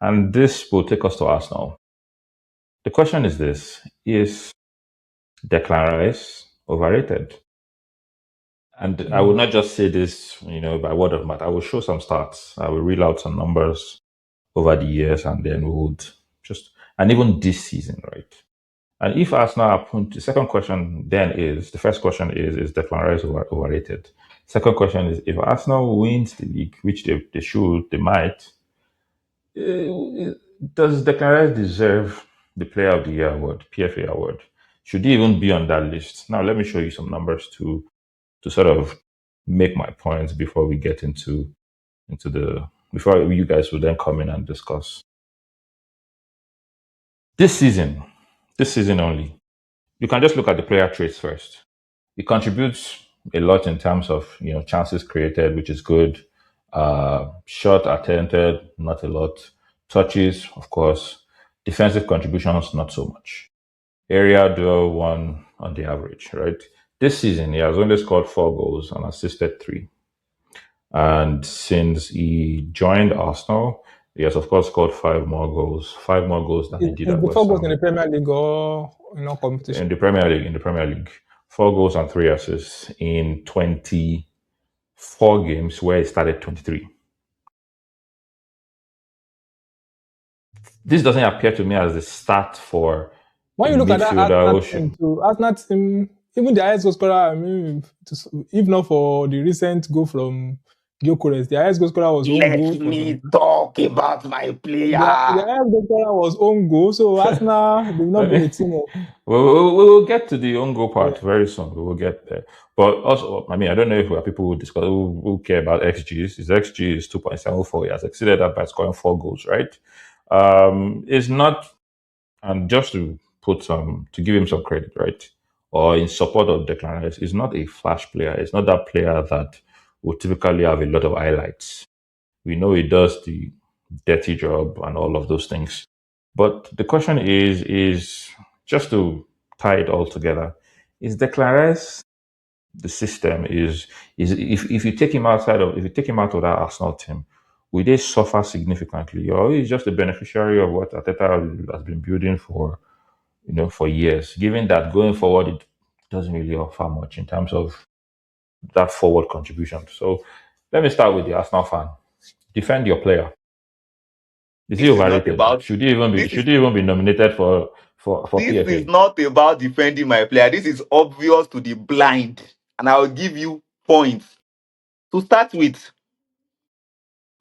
And this will take us to Arsenal. The question is this: Is Declan Rice overrated? And I will Mm. not just say this, by word of mouth. I will show some stats. I will reel out some numbers over the years, and then we would just, and even this season, right? And if Arsenal are the second question then is the first question is Declan Rice overrated? Second question is if Arsenal wins the league, which they should, they might, does Declan Rice deserve the Player of the Year award, PFA award? Should he even be on that list? Now, let me show you some numbers to sort of make my points before we get into the before you guys will then come in and discuss this season. This season only, you can just look at the player traits first. He contributes a lot in terms of chances created, which is good. Shot attempted, not a lot. Touches, of course. Defensive contributions, not so much. Area duel one on the average, right? This season, he has only scored 4 goals and assisted three. And since he joined Arsenal, he has of course scored 5 more goals, 5 more goals than he did Is at the West focus in Ham the Premier League or in all in competition? the Premier League. In the Premier League, 4 goals and 3 assists in 24 games where he started 23. This doesn't appear to me as the start for When a you look at that Arsenal midfielder who team, should. too, Arsenal team, even the highest goal scorer, I mean, if not for the recent goal from Gyökeres, the highest goal scorer was own Let goal for me them. talk about my The player. highest goal scorer was own goal, so Arsenal, they've not been a team of. We will get to the own goal Yeah. part very soon. We will get there. But also, I mean, I don't know if we are people who discuss who care about XGs. His XG is 2.74. He has exceeded that by scoring 4 goals, right? It's not, and just to put some, to give him some credit, right? Or in support of Declan Rice, he's not a flash player. It's not that player that will typically have a lot of highlights. We know he does the dirty job and all of those things. But the question is just to tie it all together, is Declan Rice the system is if you take him if you take him out of that Arsenal team, will they suffer significantly? Or is just a beneficiary of what Ateta has been building for years, given that going forward it doesn't really offer much in terms of that forward contribution. So let me start with the Arsenal fan. Defend your player. Is he This is not overrated? about Should he even be this is should he even be nominated for this is PFA? not about defending my player. This is obvious to the blind, and I will give you points. To start with,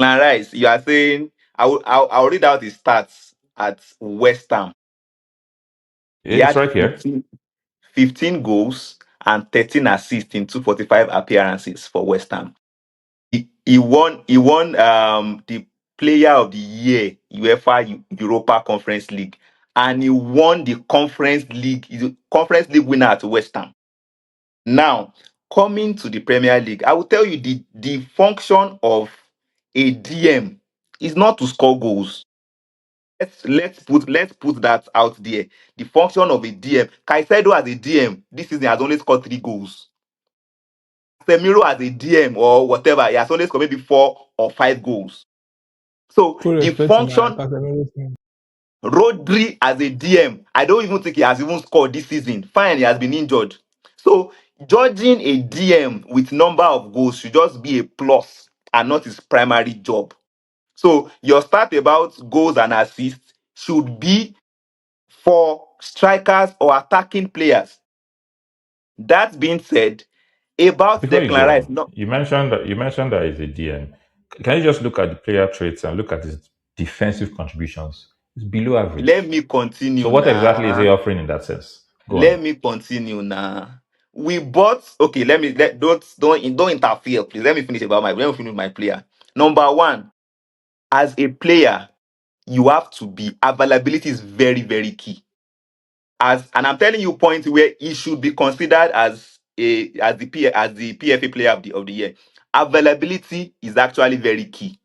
Declan Rice, you are saying I'll read out his stats at West Ham. He It's had right here. 15 goals and 13 assists in 245 appearances for West Ham. He won the Player of the Year UEFA Europa Conference League, and he won the Conference League winner at West Ham. Now, coming to the Premier League, I will tell you the function of a DM is not to score goals. Let's put that out there. The function of a DM, Caicedo as a DM this season has only scored 3 goals. Semiro as a DM or whatever, he has only scored maybe 4 or 5 goals. So Full the respect to my function, Casemiro team. Rodri as a DM, I don't even think he has even scored this season. Fine, he has been injured. So judging a DM with number of goals should just be a plus and not his primary job. So your stat about goals and assists should be for strikers or attacking players. That being said, about Before you Declan go Rice, on, no, you mentioned that he's a DM. Can you just look at the player traits and look at his defensive contributions? It's below let average. me So continue what exactly is he now. offering in that sense? Go Let on. me continue now. We bought okay. Let me let don't interfere, please. Let me finish my player. Number one, as a player, you have to be availability is very very key. And I'm telling you points where he should be considered as the PFA player of the year. Availability is actually very key.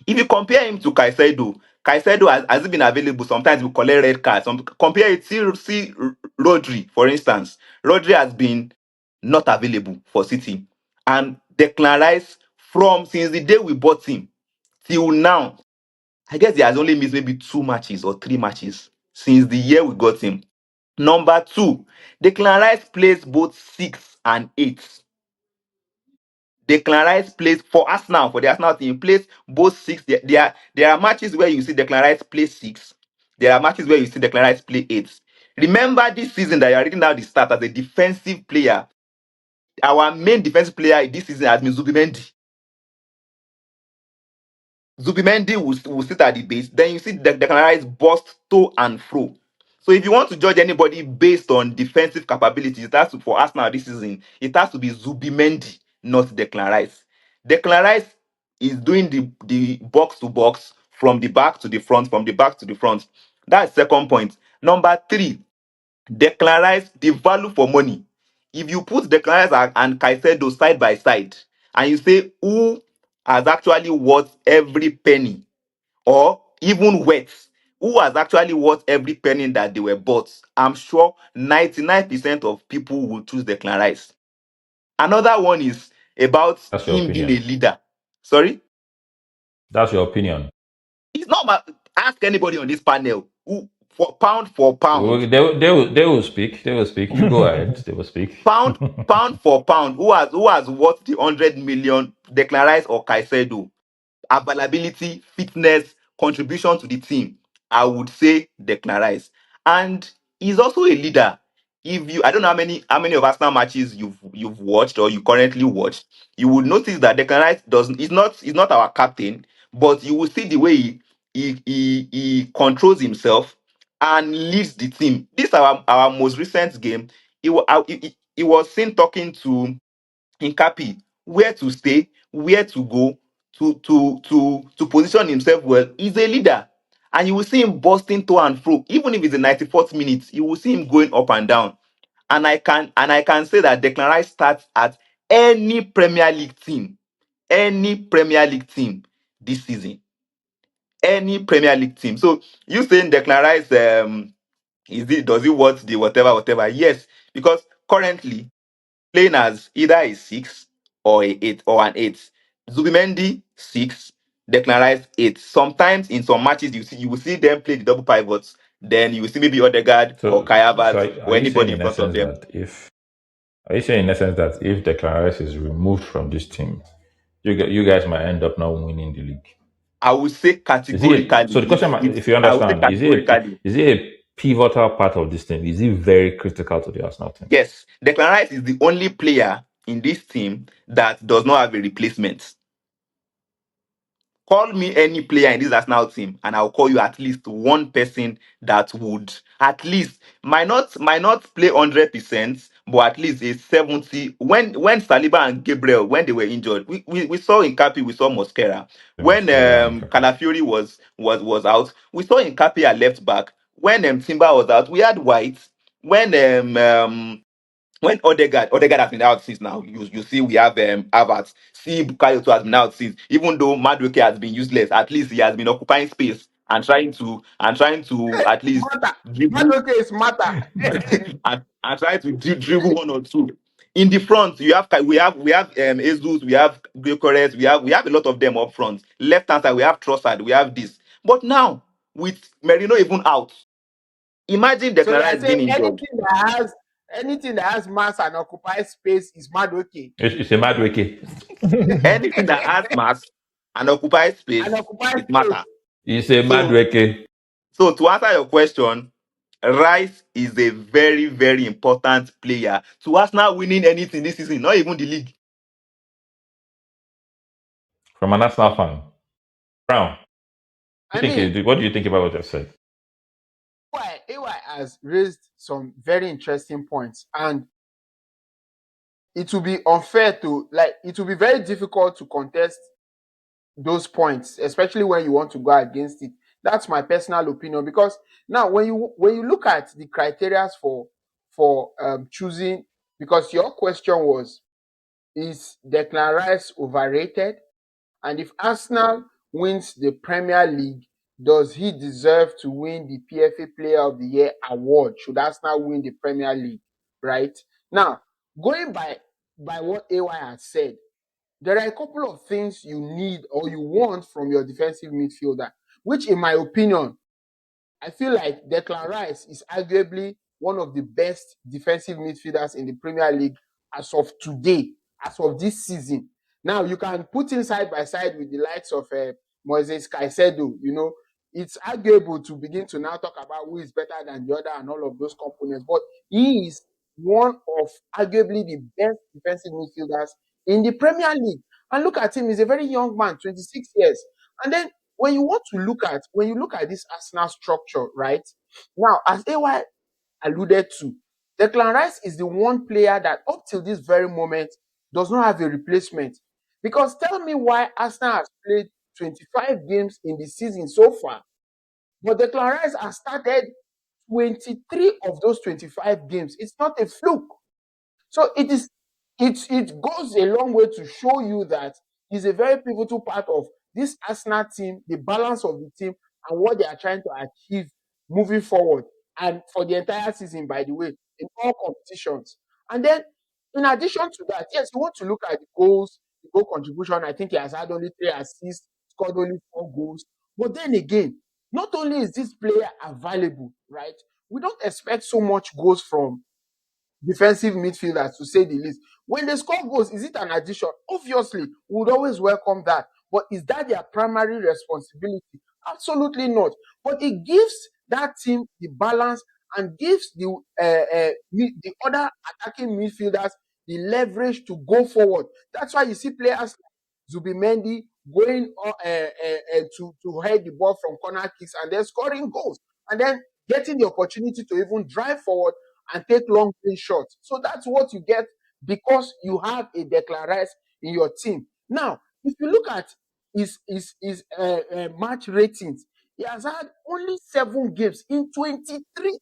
If you compare him to Caicedo has he been available? Sometimes we collect red cards. Compare it, see Rodri, for instance. Rodri has been not available for City. And Declan Rice, from since the day we bought him till now, I guess he has only missed maybe 2 matches or 3 matches since the year we got him. Number two, Declan Rice plays both 6 and 8. Declan Rice plays for Arsenal, for the Arsenal team, plays both 6. There are matches where you see Declan Rice play 6. There are matches where you see Declan Rice play 8. Remember this season that you are reading out the start as a defensive player. Our main defensive player this season has been Zubimendi. Zubimendi will sit at the base. Then you see Declan Rice burst to and fro. So if you want to judge anybody based on defensive capabilities, it has to, for Arsenal this season, it has to be Zubimendi, not Declan Rice. Declan Rice is doing the box to box from the back to the front, from the back to the front. That's second point. Number three, Declan Rice, the value for money. If you put Declan Rice and Caicedo side by side, and you say who has actually worth every penny, or even worth, who has actually worth every penny that they were bought, I'm sure 99% of people will choose Declan Rice. Another one is about That's your him being a opinion. leader. Sorry? That's your opinion. It's not about, ask anybody on this panel who, for pound, They will speak. They will speak. You go ahead. They will speak. pound pound for pound, who has worth the 100 million, Declan Rice or Caicedo? Availability, fitness, contribution to the team, I would say Declan Rice. And he's also a leader. If you, I don't know how many of Arsenal matches you've watched or you currently watch, you would notice that Declan Rice doesn't. He's not our captain, but you will see the way he controls himself and leads the team. This our most recent game. He was seen talking to Hincapi where to stay, where to go, to position himself well. He's a leader. And you will see him busting to and fro. Even if it's the 94th minute, you will see him going up and down. And I can say that Declan Rice starts at any Premier League team this season. Any Premier League team. So you saying Declan Rice, does he want the whatever? Yes, because currently playing as either a 6 or a 8 or an 8. Zubimendi 6, Declan Rice 8. Sometimes in some matches you will see them play the double pivots. Then you will see maybe Odegaard or So, Kai so Havertz are or you saying anybody in in front of essence them. that if are you saying in essence that if Declan Rice is removed from this team, you guys might end up not winning the league? I would say So categorically, the question, if you I would say understand, categorically, is he a pivotal part of this team? Is he very critical to the Arsenal team? yes. Declan Rice is the only player in this team that does not have a replacement. Call me any player in this Arsenal team, and I'll call you at least one person that would at least might not play 100%, but at least a 70. When Saliba and Gabriel, when they were injured, we saw Incapi, we saw Mosquera. The When Mosquera and Kaka. Calafiori was out, we saw Incapi at left back. When Timber was out, we had White. When Odegaard has been out since now. You see we have Havertz. See Bukayo too has been out since. Even though Madueke has been useless, at least he has been occupying space and trying to at least Matter. dribble Matter is matter. and trying to dribble one or two. In the front, we have Jesus, we have Gyökeres, we have a lot of them up front. Left hand side, we have Trossard, we have this. But now with Merino even out, imagine So Declan you are Rice being saying injured. anything that has mass and occupies space is mad okay. It's a mad wiki. Anything that has mass and occupies And space, occupies it space. matter. It's a mad So, wiki. so to answer your question, Rice is a very, very important player to Arsenal winning anything this season, not even the league. From an Arsenal fan. Brown, I mean, what do you think about what I've said? AY has raised some very interesting points, and it will be unfair to it will be very difficult to contest those points, especially when you want to go against it. That's my personal opinion, because now when you look at the criteria for choosing, because your question was, is Declan Rice overrated? And if Arsenal wins the Premier League, does he deserve to win the PFA Player of the Year award? Should Arsenal win the Premier League? Right? Now, going by what AY has said, there are a couple of things you need or you want from your defensive midfielder. which in my opinion, I feel like Declan Rice is arguably one of the best defensive midfielders in the Premier League as of today, as of this season. Now, you can put him side by side with the likes of Moises Caicedo. It's arguable to begin to now talk about who is better than the other and all of those components, but he is one of arguably the best defensive midfielders in the Premier League. And look at him, he's a very young man, 26 years. And then when you look at this Arsenal structure, right? Now, as AY alluded to, Declan Rice is the one player that up till this very moment does not have a replacement. Because tell me why Arsenal has played 25 games in the season so far, but Declan Rice has started 23 of those 25 games. It's not a fluke. So it goes a long way to show you that he's a very pivotal part of this Arsenal team, the balance of the team, and what they are trying to achieve moving forward. And for the entire season, by the way, in all competitions. And then, in addition to that, yes, you want to look at the goals, the goal contribution. I think he has had only 3 assists, scored only 4 goals. But then again, not only is this player available, right? We don't expect so much goals from defensive midfielders, to say the least. When they score goals, is it an addition? Obviously, we would always welcome that. But is that their primary responsibility? Absolutely not. But it gives that team the balance and gives the other attacking midfielders the leverage to go forward. That's why you see players like Zubimendi going to head the ball from corner kicks and then scoring goals and then getting the opportunity to even drive forward and take long range shots. So that's what you get because you have a Declan Rice in your team. Now, if you look at his match ratings, he has had only 7 games in 23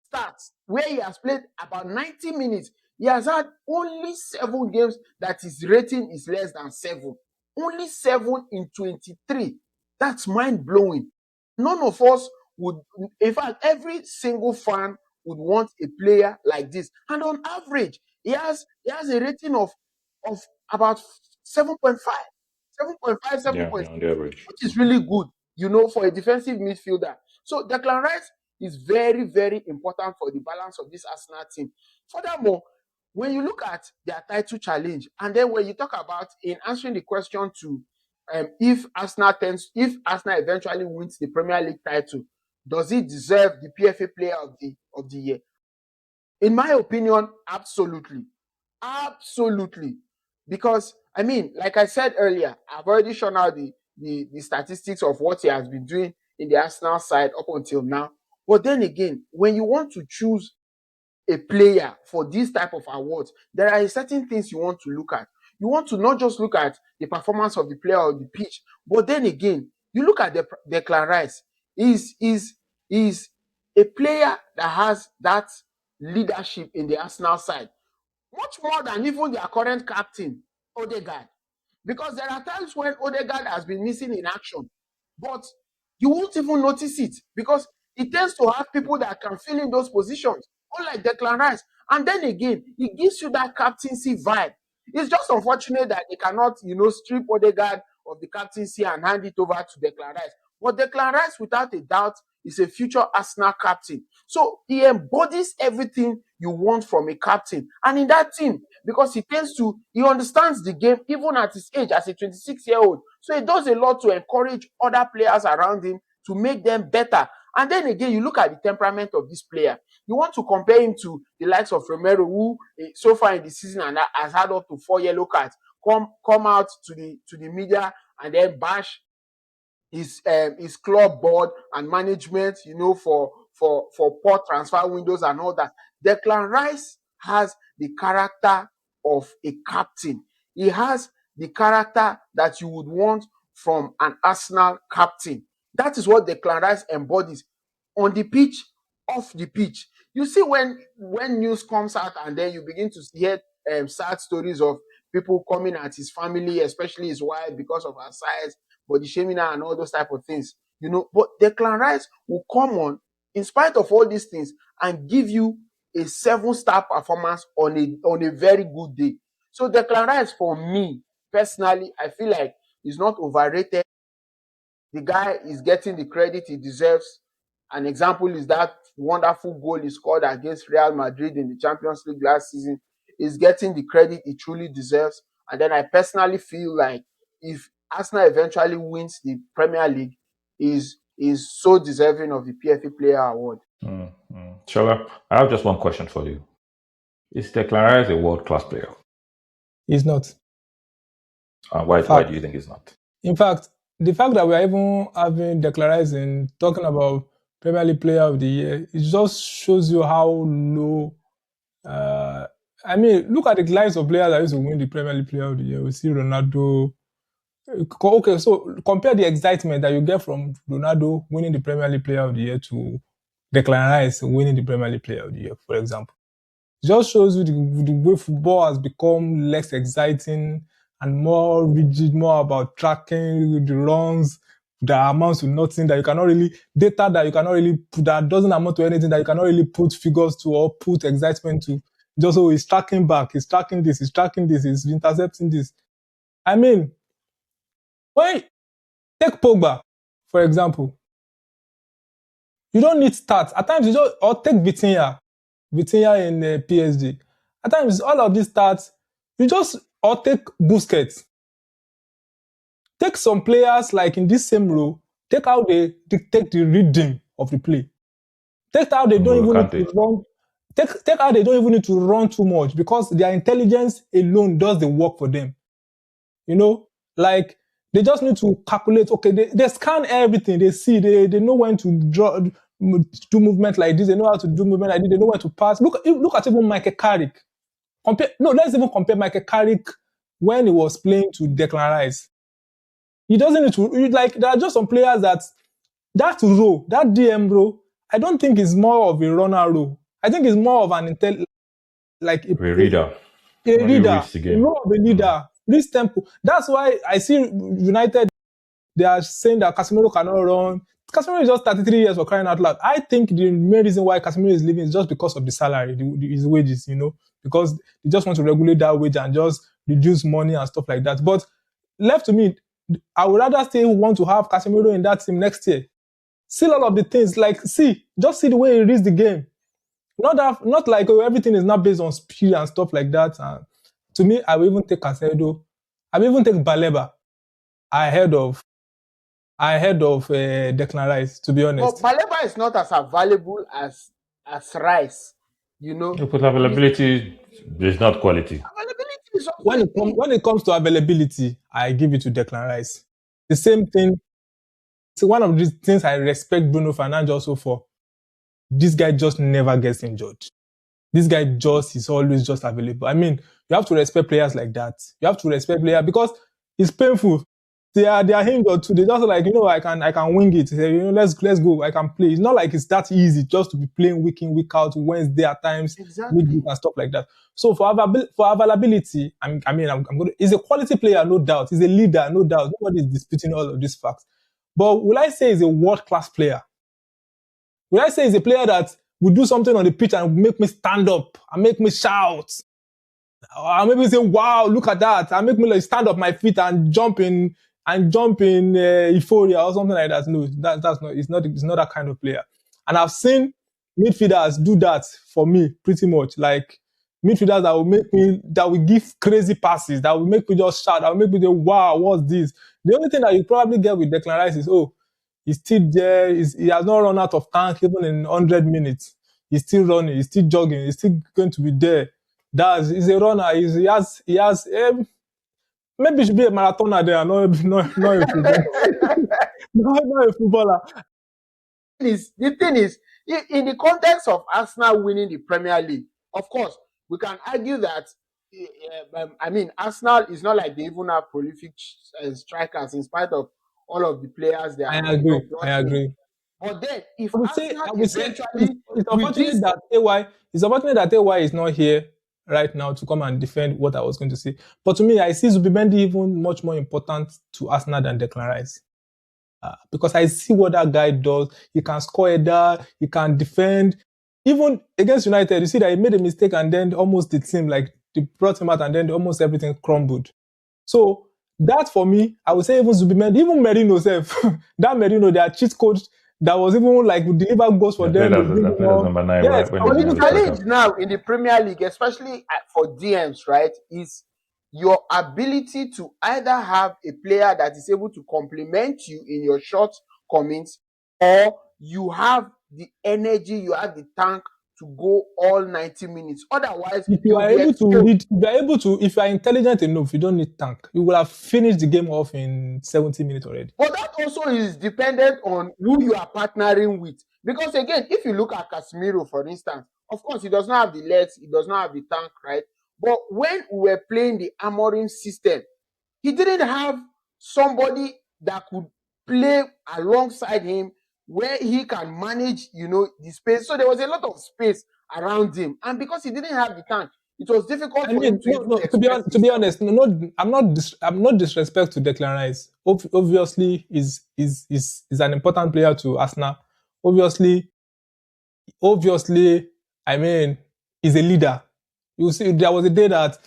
starts where he has played about 90 minutes. He has had only 7 games that his rating is less than 7. Only 7 in 23. That's mind blowing. None of us would, in fact, every single fan would want a player like this. And on average, he has a rating of about 7.5, 7.5, Yeah, yeah, 7.6, on the average. which is really good, for a defensive midfielder. So Declan Rice is very, very important for the balance of this Arsenal team. Furthermore, when you look at their title challenge, and then when you talk about in answering the question to if Arsenal eventually wins the Premier League title, does it deserve the PFA Player of the Year? In my opinion, absolutely. Absolutely. Because, I mean, like I said earlier, I've already shown out the statistics of what he has been doing in the Arsenal side up until now. But then again, when you want to choose a player for these type of awards, there are certain things you want to look at. You want to not just look at the performance of the player on the pitch, but then again, you look at Declan Rice. Is a player that has that leadership in the Arsenal side, much more than even their current captain, Odegaard. Because there are times when Odegaard has been missing in action, but you won't even notice it because he tends to have people that can fill in those positions, unlike Declan Rice. And then again, he gives you that captaincy vibe. It's just unfortunate that they cannot, strip Odegaard of the captaincy and hand it over to Declan Rice. But Declan Rice, without a doubt, is a future Arsenal captain. So he embodies everything you want from a captain. And in that team, because he understands the game even at his age as a 26-year-old. So he does a lot to encourage other players around him to make them better. And then again, you look at the temperament of this player. You want to compare him to the likes of Romero, who so far in the season and has had up to 4 yellow cards, come out to the media and then bash his club board and management, for poor transfer windows and all that. Declan Rice has the character of a captain. He has the character that you would want from an Arsenal captain. That is what Declan Rice embodies on the pitch, off the pitch. You see when news comes out and then you begin to hear sad stories of people coming at his family, especially his wife, because of her size, body shaming her and all those type of things. But Declan Rice will come on, in spite of all these things, and give you a 7-star performance on a very good day. So Declan Rice, for me, personally, I feel like he's not overrated. the guy is getting the credit he deserves. An example is that wonderful goal he scored against Real Madrid in the Champions League last season. He's getting the credit he truly deserves. And then I personally feel like if Arsenal eventually wins the Premier League, is so deserving of the PFA Player Award. Shola, I have just one question for you. Is Declan Rice a world class player? He's not. Why do you think he's not? In fact, the fact that we are even having Declan Rice and talking about Premier League Player of the Year, it just shows you how low. I mean, look at the lives of players that used to win the Premier League Player of the Year. We see Ronaldo. Okay, so compare the excitement that you get from Ronaldo winning the Premier League Player of the Year to Declan Rice winning the Premier League Player of the Year, for example. It just shows you the way football has become less exciting and more rigid, more about tracking the runs that amounts to nothing, that you cannot really, data that you cannot really put, that doesn't amount to anything, that you cannot really put figures to or put excitement to. Just so he's tracking back, he's tracking this, he's intercepting this. I mean, when take Pogba, for example, you don't need stats. At times, or take Vitinha in PSG. At times, all of these stats, or take Busquets. Take some players like in this same row, take how they dictate the rhythm of the play. Take how they don't even need to run. Take how they don't even need to run too much because their intelligence alone does the work for them. You know, like they just need to calculate. Okay, they scan everything. They see. They know when to do movement like this. They know how to do movement like this. They know when to pass. Look at even Michael Carrick. Let's even compare Michael Carrick when he was playing to Declan Rice. He doesn't need to, like, there are just some players that role, that DM role, I don't think is more of a runner role. I think it's more of an a reader. A leader. More of a leader. This tempo. That's why I see United, they are saying that Casemiro cannot run. Casemiro is just 33 years for crying out loud. I think the main reason why Casemiro is leaving is just because of the salary, his wages, you know, because they just want to regulate that wage and just reduce money and stuff like that. But left to me, I would rather still want to have Casemiro in that team next year. See all of the things, like, just see the way he reads the game. Not like everything is not based on speed and stuff like that. And to me, I will even take Casemiro. I will even take Baleba ahead of Declan Rice, to be honest. But Baleba is not as available as Rice, you know. But availability is not quality. Availability is when it comes to availability, I give it to Declan Rice. The same thing. So one of the things I respect Bruno Fernandes also for, this guy just never gets injured. This guy is always just available. I mean, you have to respect players like that. You have to respect players because it's painful. They are injured too. They just like, you know, I can wing it. Say, you know, let's go. I can play. It's not like it's that easy just to be playing week in, week out, Wednesday at times, midweek and stuff like that. So for availability, I'm going to. He's a quality player, no doubt. He's a leader, no doubt. Nobody is disputing all of these facts. But will I say he's a world-class player? Will I say he's a player that will do something on the pitch and make me stand up and make me shout? Or maybe say, wow, look at that. And make me like stand up my feet and jump in euphoria or something like that. No, that's not. It's not that kind of player. And I've seen midfielders do that for me pretty much. Like midfielders that will give crazy passes, that will make me just shout, that will make me go, wow, what's this? The only thing that you probably get with Declan Rice is, he's still there. He has not run out of tank even in 100 minutes. He's still running. He's still jogging. He's still going to be there. He's a runner. He has. Maybe he should be a marathoner there, not a footballer. not a footballer. The thing is, in the context of Arsenal winning the Premier League, of course, we can argue that. I mean, Arsenal is not like they even have prolific strikers, in spite of all of the players they are. I agree. But then, if it's unfortunate that AY is not here right now to come and defend what I was going to say. But to me, I see Zubimendi even much more important to Arsenal than Declan Rice. Because I see what that guy does. He can score a header, he can defend. Even against United, you see that he made a mistake and then almost the team, like, they brought him out and then almost everything crumbled. So That for me, I would say even Zubimendi, even Merino self, that Merino, their cheat coach that was even like would deliver goals for They played them, as would bring they them played as on. number nine Yes, when I they was But didn't the have even a challenge striker. now in the Premier League, especially for DMs, right, is your ability to either have a player that is able to complement you in your shortcomings, or you have the energy, you have the tank to go all 90 minutes. Otherwise, if you you'll are be able to exposed. read, if you are able to, if you are intelligent enough, you don't need tank. You will have finished the game off in 70 minutes already. But that also is dependent on who you are partnering with. Because again, if you look at Casemiro, for instance, of course, he does not have the legs, he does not have the tank, right? But when we were playing the Amorim system, he didn't have somebody that could play alongside him where he can manage, the space. So there was a lot of space around him. And because he didn't have the tank, it was difficult I for him mean, to no, even no. express To be himself. honest, no. I'm not disrespect to Declan Rice. Obviously, is an important player to Arsenal. Obviously, I mean, he's a leader. You see, there was a day that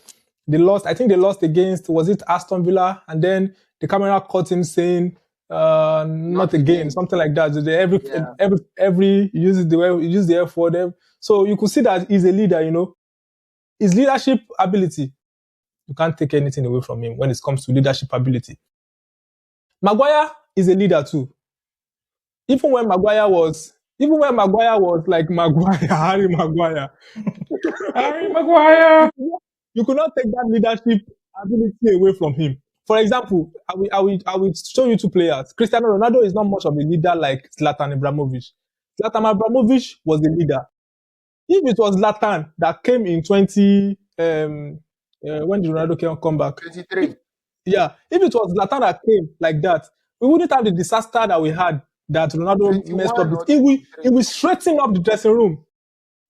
they lost. I think they lost against, was it Aston Villa? And then the camera caught him saying, "Not Not again," again. something like that. So Yeah. every he used the F word. So you could see that he's a leader. His leadership ability. You can't take anything away from him when it comes to leadership ability. Maguire is a leader too. Even when Maguire was like Maguire, Harry Maguire, Harry Maguire. you could not take that leadership ability away from him. For example, I will show you two players. Cristiano Ronaldo is not much of a leader like Zlatan Ibrahimovic. Zlatan Ibrahimovic was a leader. If it was Zlatan that came in 20, when did Ronaldo come back? 23. If it was Zlatan that came like that, we wouldn't have the disaster that we had that Ronaldo messed up 21 with. or It 23. will straighten up the dressing room.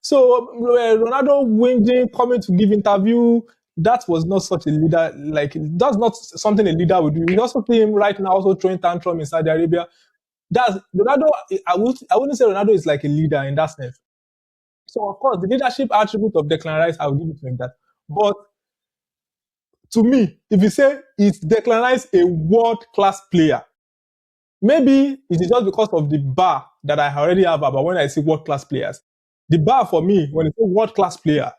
So Ronaldo whinging, coming to give interview, that was not such a leader. Like that's not something a leader would do. We also see him right now also throwing tantrum in Saudi Arabia. That's Ronaldo. I wouldn't say Ronaldo is like a leader in that sense. So of course, the leadership attribute of Declan Rice, I will give it to him that. But to me, if you say is Declan Rice a world class player, maybe it is just because of the bar that I already have about when I see world class players. The bar for me, when it's a world class player,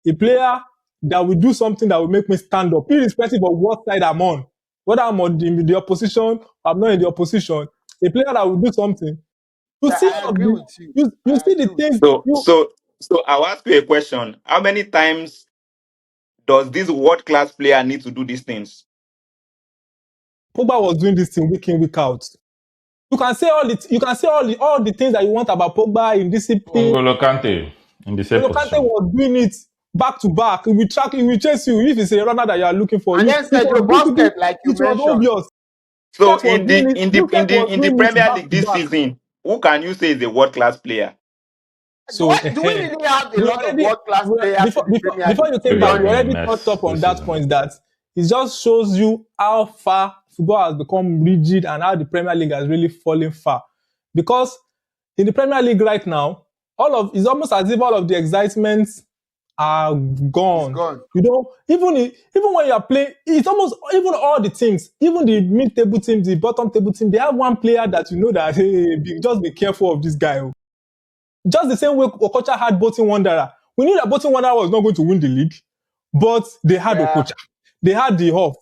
a player that will do something that will make me stand up, irrespective of what side I'm on, whether I'm on the opposition or I'm not in the opposition, a player that will do something. You Yeah, see I all of agree the, with you. you I see the agree with things you. So you so so I'll ask you a question. How many times does this world class player need to do these things? Pogba was doing this thing week in, week out. You can say all the things that you want about Pogba in discipline. N'Golo Kante in the same N'Golo Kante position. was doing it back to back. He will chase you. If it's a runner that you are looking for, And then Sergio Busquets, like you it was mentioned. obvious. So Busquets was doing it. Busquets was in the doing it Premier back League to this back. season, who can you say is a world class player? So Do we really have a we lot of already world class players in the Premier before League, you to came be It back, has we been honest? a already touched mess up on this that season. point that it just shows you how far football has become rigid and how the Premier League has really fallen far. Because in the Premier League right now, it's almost as if all of the excitements are He's gone. gone. Even when you are playing, it's almost even all the teams, even the mid-table teams, the bottom table team, they have one player that you know that just be careful of this guy. Oh. Just the same way Okocha had Bolton Wanderer. We knew that Bolton Wanderer was not going to win the league, but they had Yeah. Okocha, they had the Hoff,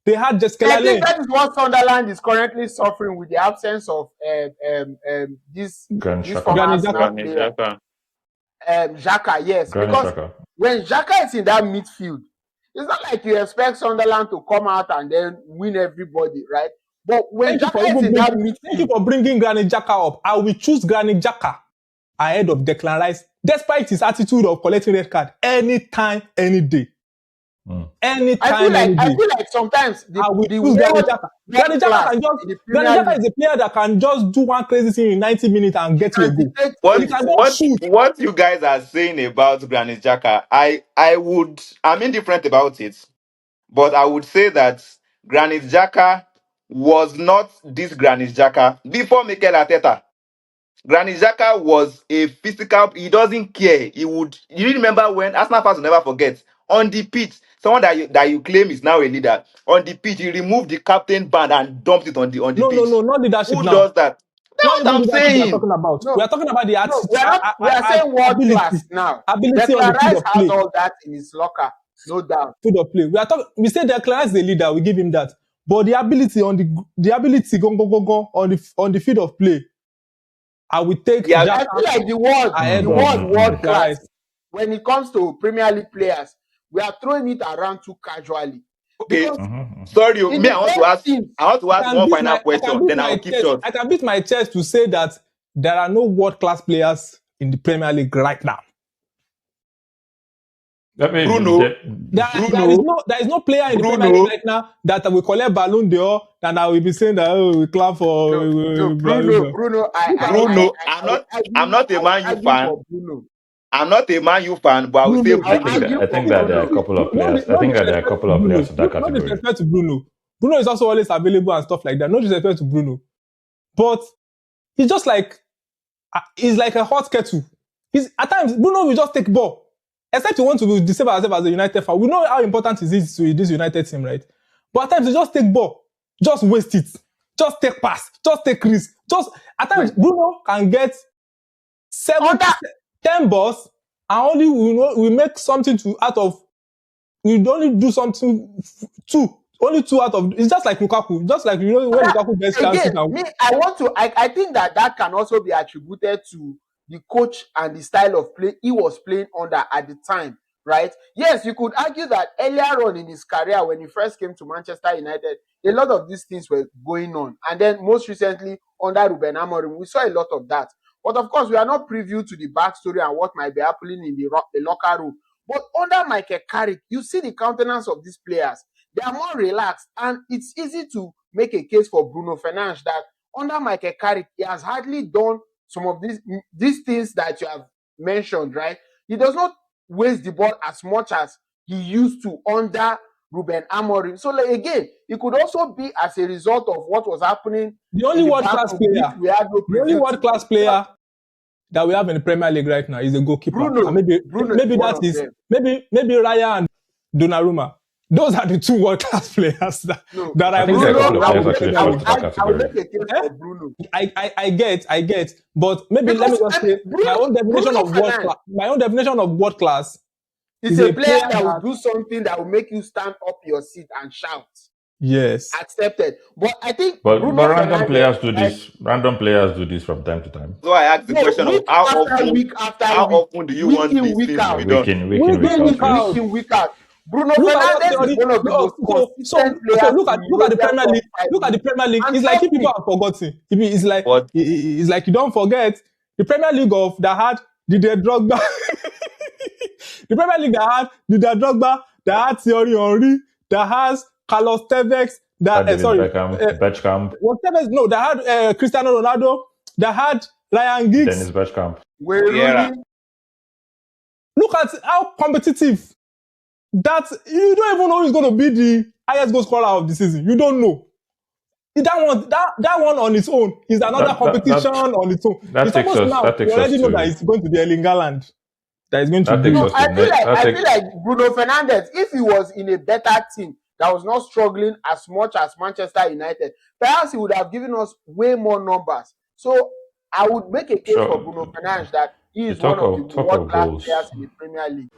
they had And I think Jeskelale. that is what Sunderland is currently suffering with the absence of Granit this Xhaka. former Granit Arsenal Xhaka. Granit player, Xhaka. Xhaka. Yes, Granit because Xhaka. when Xhaka is in that midfield, it's not like you expect Sunderland to come out and then win everybody, right? But when Xhaka is in that Thank you midfield, for bringing Granit Xhaka up. I will choose Granit Xhaka ahead of Declan Rice, despite his attitude of collecting red card anytime, any day. Anytime, any I day. feel like sometimes I will the choose Granit world Xhaka. Granit Xhaka class can just in the Granit Premier Xhaka League is a player that can just do one crazy thing in 90 minutes and get you a can goal. dictate He What can things. just what shoot. what you guys are saying about Granit Xhaka, I'm indifferent about it, but I would say that Granit Xhaka was not this Granit Xhaka before Mikel Arteta. Granit Xhaka was a physical. He doesn't care. He would. You remember when Arsenal fans will never forget On the pitch, someone that you claim is now a leader on the pitch, he removed the captain band and dumped it on the No, pitch. not leadership Who now. does that? That's Not what even I'm leadership we are saying. talking about. No, We are talking about the no, we are not. We are saying world class ability, now. ability on the Declan field Rice of has play. all that in his locker, no doubt. Field of play. We say Declan Rice is the leader. We give him that. But the ability go on the field of play, I will take Yeah, I feel like the ahead of world Declan class. Rice. When it comes to Premier League players, we are throwing it around too casually. okay. Because Sorry, in me. the I want to best ask. teams, I want to ask one final question. Then I will keep short. I can beat my chest to say that there are no world-class players in the Premier League right now. Let me Bruno, There is no player in the Premier League right now that will collect Ballon d'Or and I will be saying that we clap for Bruno. I'm not a Man U fan. I'm not a Man U fan, but I will say Bruno. I think that there are a couple of players. I think that there are a couple of players in that No category. disrespect to Bruno. Bruno is also always available and stuff like that. No disrespect to Bruno. But he's just like, he's like a hot kettle. At times, Bruno will just take ball. Except you want to deceive ourselves as a United fan. We know how important it is to this United team, right? But at times, you just take ball. Just waste it. Just take pass. Just take risk. At times, Bruno can get 10 balls and only we make something out of, we only do something only two out of, it's just like Lukaku. Just like, when Lukaku gets chances. I think that can also be attributed to the coach and the style of play he was playing under at the time, right? Yes, you could argue that earlier on in his career, when he first came to Manchester United, a lot of these things were going on. And then most recently, under Ruben Amorim, we saw a lot of that. But of course, we are not privy to the backstory and what might be happening in the locker room. But under Michael Carrick, you see the countenance of these players. They are more relaxed. And it's easy to make a case for Bruno Fernandes that under Michael Carrick, he has hardly done some of these things that you have mentioned, right? He does not waste the ball as much as he used to under Ruben Amorim. So again, it could also be as a result of what was happening. The only world-class player that we have in the Premier League right now is a goalkeeper. Bruno, maybe Raya and Donnarumma. Those are the two world-class players that I think there are a couple of players actually fall into that I will category. make a case for Bruno. I get. But maybe let me just say my own definition of world class. It's a player that will do something that will make you stand up your seat and shout. Yes. Accepted. But I think But random players do this. Random players do this from time to time. So I asked the question of how often do you want these things to be done? Week out. Bruno Fernandes is one of the most consistent players. So look at the Premier League. Look at the Premier League. It's like if people have forgotten. It's like you don't forget the Premier League that had Didier Drogba. The Premier League that had Didier Drogba, that had Thierry Henry, that has Carlos Tevez, Bergkamp. That had Cristiano Ronaldo, that had Ryan Giggs, Dennis Bergkamp. Look at how competitive that you don't even know who's going to be the highest goal scorer of the season. You don't know. That one on its own is another competition on its own. It's almost now you already know that it's going to be Erling Haaland. That is going to be. I feel like Bruno Fernandes, if he was in a better team that was not struggling as much as Manchester United, perhaps he would have given us way more numbers. So I would make a case for Bruno Fernandes that he is one of the world-class players in the Premier League.